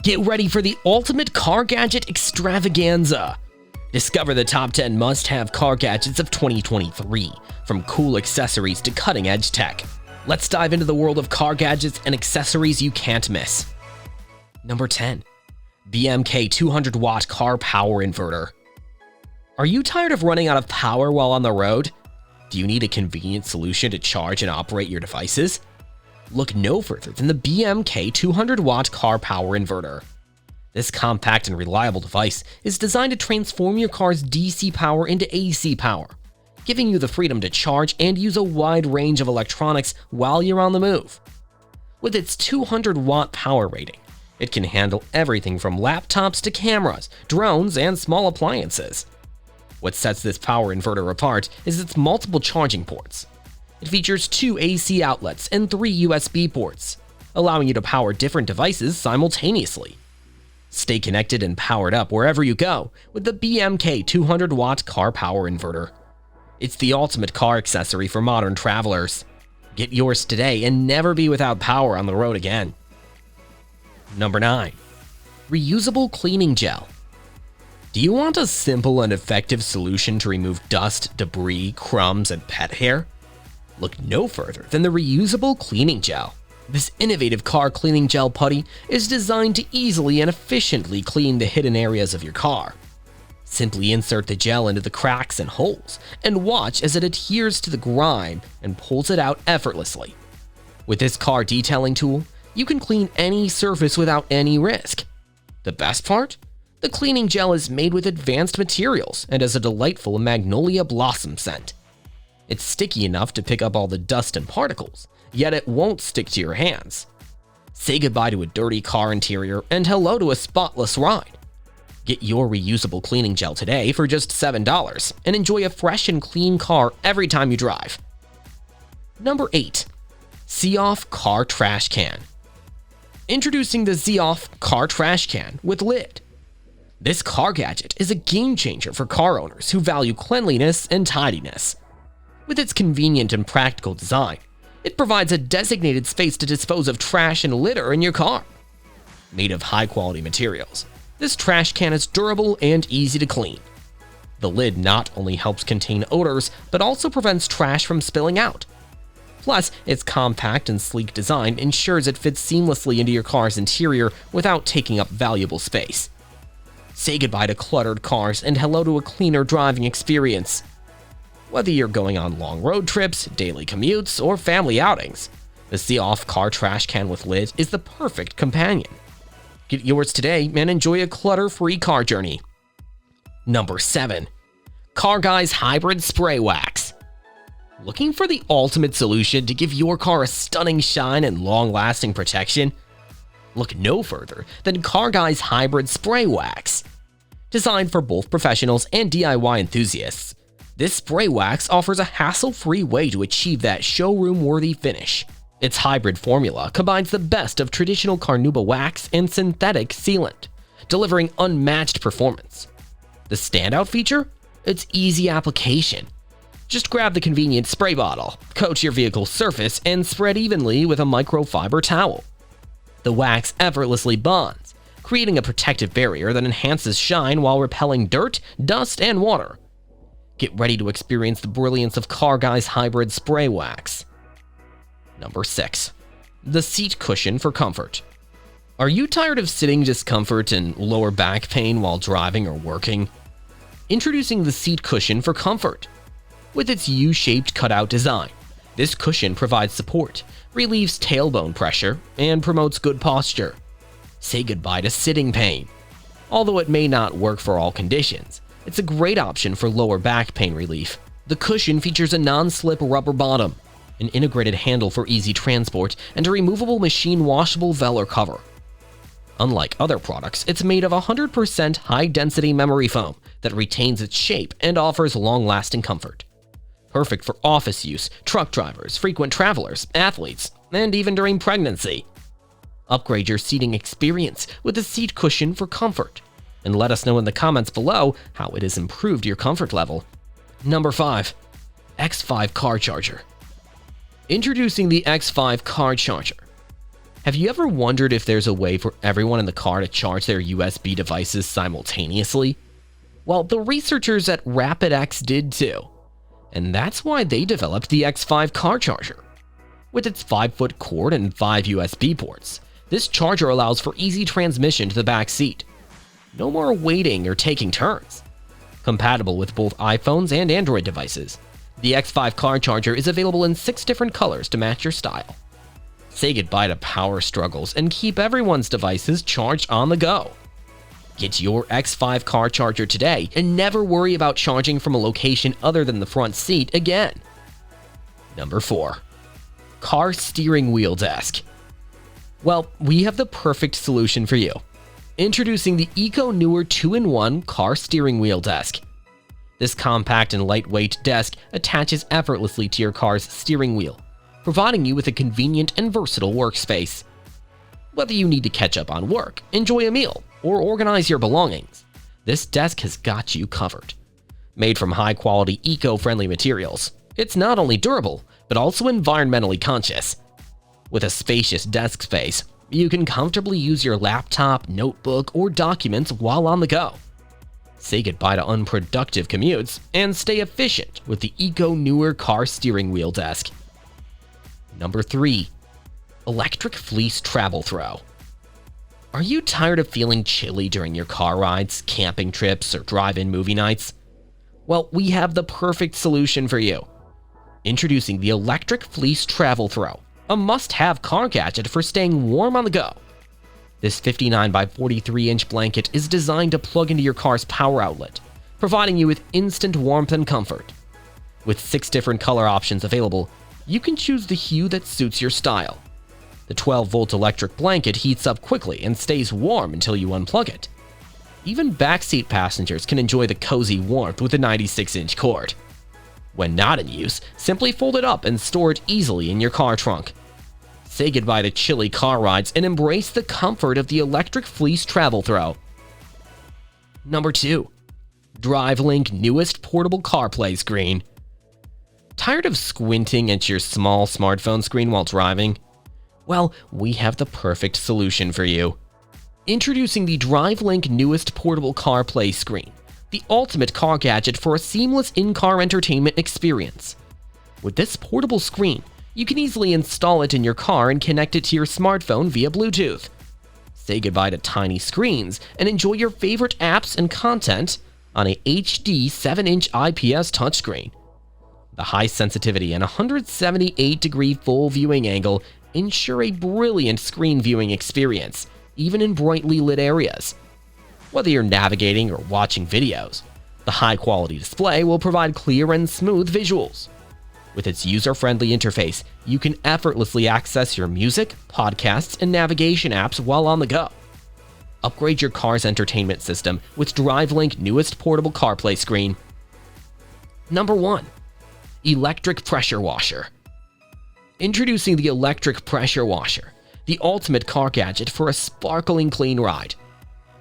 Get ready for the ultimate car gadget extravaganza. Discover the top 10 must-have car gadgets of 2023, from cool accessories to cutting-edge tech. Let's dive into the world of car gadgets and accessories you can't miss. Number 10. BMK 200-watt Car Power Inverter. Are you tired of running out of power while on the road? Do you need a convenient solution to charge and operate your devices? Look no further than the BMK 200-watt Car Power Inverter. This compact and reliable device is designed to transform your car's DC power into AC power, giving you the freedom to charge and use a wide range of electronics while you're on the move. With its 200-watt power rating, it can handle everything from laptops to cameras, drones, and small appliances. What sets this power inverter apart is its multiple charging ports. It features 2 AC outlets and 3 USB ports, allowing you to power different devices simultaneously. Stay connected and powered up wherever you go with the BMK 200-watt Car Power Inverter. It's the ultimate car accessory for modern travelers. Get yours today and never be without power on the road again. Number 9. Reusable Cleaning Gel. Do you want a simple and effective solution to remove dust, debris, crumbs, and pet hair? Look no further than the Reusable Cleaning Gel. This innovative car cleaning gel putty is designed to easily and efficiently clean the hidden areas of your car. Simply insert the gel into the cracks and holes and watch as it adheres to the grime and pulls it out effortlessly. With this car detailing tool, you can clean any surface without any risk. The best part? The cleaning gel is made with advanced materials and has a delightful magnolia blossom scent. It's sticky enough to pick up all the dust and particles, yet it won't stick to your hands. Say goodbye to a dirty car interior and hello to a spotless ride. Get your reusable cleaning gel today for just $7 and enjoy a fresh and clean car every time you drive. Number 8. SZEOF Car Trash Can. Introducing the SZEOF Car Trash Can with lid. This car gadget is a game changer for car owners who value cleanliness and tidiness. With its convenient and practical design, it provides a designated space to dispose of trash and litter in your car. Made of high-quality materials, this trash can is durable and easy to clean. The lid not only helps contain odors, but also prevents trash from spilling out. Plus, its compact and sleek design ensures it fits seamlessly into your car's interior without taking up valuable space. Say goodbye to cluttered cars and hello to a cleaner driving experience. Whether you're going on long road trips, daily commutes, or family outings, the SZEOF Car Trash Can with lid is the perfect companion. Get yours today and enjoy a clutter-free car journey. Number 7. Car Guy's Hybrid Spray Wax. Looking for the ultimate solution to give your car a stunning shine and long-lasting protection? Look no further than Car Guy's Hybrid Spray Wax. Designed for both professionals and DIY enthusiasts, this spray wax offers a hassle-free way to achieve that showroom-worthy finish. Its hybrid formula combines the best of traditional carnauba wax and synthetic sealant, delivering unmatched performance. The standout feature? Its easy application. Just grab the convenient spray bottle, coat your vehicle's surface, and spread evenly with a microfiber towel. The wax effortlessly bonds, creating a protective barrier that enhances shine while repelling dirt, dust, and water. Get ready to experience the brilliance of Car Guy's Hybrid Spray Wax. Number 6. The Seat Cushion for Comfort. Are you tired of sitting discomfort and lower back pain while driving or working? Introducing the Seat Cushion for Comfort. With its U-shaped cutout design, this cushion provides support, relieves tailbone pressure, and promotes good posture. Say goodbye to sitting pain. Although it may not work for all conditions, it's a great option for lower back pain relief. The cushion features a non-slip rubber bottom, an integrated handle for easy transport, and a removable machine-washable velour cover. Unlike other products, it's made of 100% high-density memory foam that retains its shape and offers long-lasting comfort. Perfect for office use, truck drivers, frequent travelers, athletes, and even during pregnancy. Upgrade your seating experience with a seat cushion for comfort, and let us know in the comments below how it has improved your comfort level. Number 5. X5 Car Charger. Introducing the X5 Car Charger. Have you ever wondered if there's a way for everyone in the car to charge their USB devices simultaneously? Well, the researchers at RapidX did too, and that's why they developed the X5 car charger. With its 5-foot cord and 5 USB ports, this charger allows for easy transmission to the back seat. No more waiting or taking turns. Compatible with both iPhones and Android devices, the X5 car charger is available in 6 different colors to match your style. Say goodbye to power struggles and keep everyone's devices charged on the go. Get your X5 car charger today and never worry about charging from a location other than the front seat again. Number 4. Car Steering Wheel Desk. Well, we have the perfect solution for you. Introducing the eco-newer 2-in-1 car steering wheel desk. This compact and lightweight desk attaches effortlessly to your car's steering wheel, providing you with a convenient and versatile workspace. Whether you need to catch up on work, enjoy a meal, or organize your belongings, this desk has got you covered. Made from high-quality, eco-friendly materials, it's not only durable, but also environmentally conscious. With a spacious desk space, you can comfortably use your laptop, notebook, or documents while on the go. Say goodbye to unproductive commutes and stay efficient with the eco-newer car steering wheel desk. Number 3. Electric Fleece Travel Throw. Are you tired of feeling chilly during your car rides, camping trips, or drive-in movie nights? Well, we have the perfect solution for you. Introducing the Electric Fleece Travel Throw, a must-have car gadget for staying warm on the go. This 59 by 43-inch blanket is designed to plug into your car's power outlet, providing you with instant warmth and comfort. With 6 different color options available, you can choose the hue that suits your style. The 12-volt electric blanket heats up quickly and stays warm until you unplug it. Even backseat passengers can enjoy the cozy warmth with the 96-inch cord. When not in use, simply fold it up and store it easily in your car trunk. Say goodbye to chilly car rides and embrace the comfort of the Electric Fleece Travel Throw. Number 2. DriveLink newest portable CarPlay screen. Tired of squinting at your small smartphone screen while driving? Well, we have the perfect solution for you. Introducing the DriveLink newest portable CarPlay screen, the ultimate car gadget for a seamless in-car entertainment experience. With this portable screen, you can easily install it in your car and connect it to your smartphone via Bluetooth. Say goodbye to tiny screens and enjoy your favorite apps and content on a HD 7-inch IPS touchscreen. The high sensitivity and 178-degree full viewing angle ensure a brilliant screen viewing experience, even in brightly lit areas. Whether you're navigating or watching videos, the high-quality display will provide clear and smooth visuals. With its user-friendly interface, you can effortlessly access your music, podcasts, and navigation apps while on the go. Upgrade your car's entertainment system with DriveLink newest portable CarPlay screen. Number 1. Electric Pressure Washer. Introducing the Electric Pressure Washer, the ultimate car gadget for a sparkling clean ride.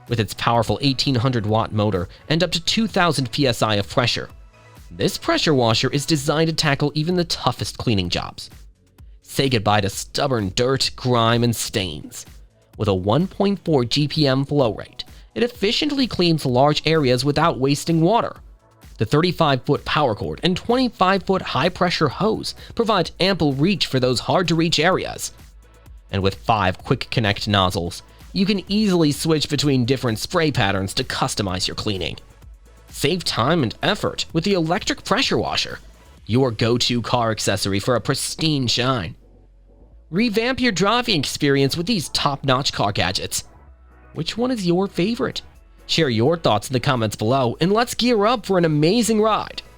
With its powerful 1800-watt motor and up to 2000 psi of pressure, this pressure washer is designed to tackle even the toughest cleaning jobs. Say goodbye to stubborn dirt, grime, and stains. With a 1.4 GPM flow rate, it efficiently cleans large areas without wasting water. The 35-foot power cord and 25-foot high-pressure hose provide ample reach for those hard-to-reach areas. And with 5 quick connect nozzles, you can easily switch between different spray patterns to customize your cleaning. Save time and effort with the electric pressure washer, your go-to car accessory for a pristine shine. Revamp your driving experience with these top-notch car gadgets. Which one is your favorite? Share your thoughts in the comments below, and let's gear up for an amazing ride.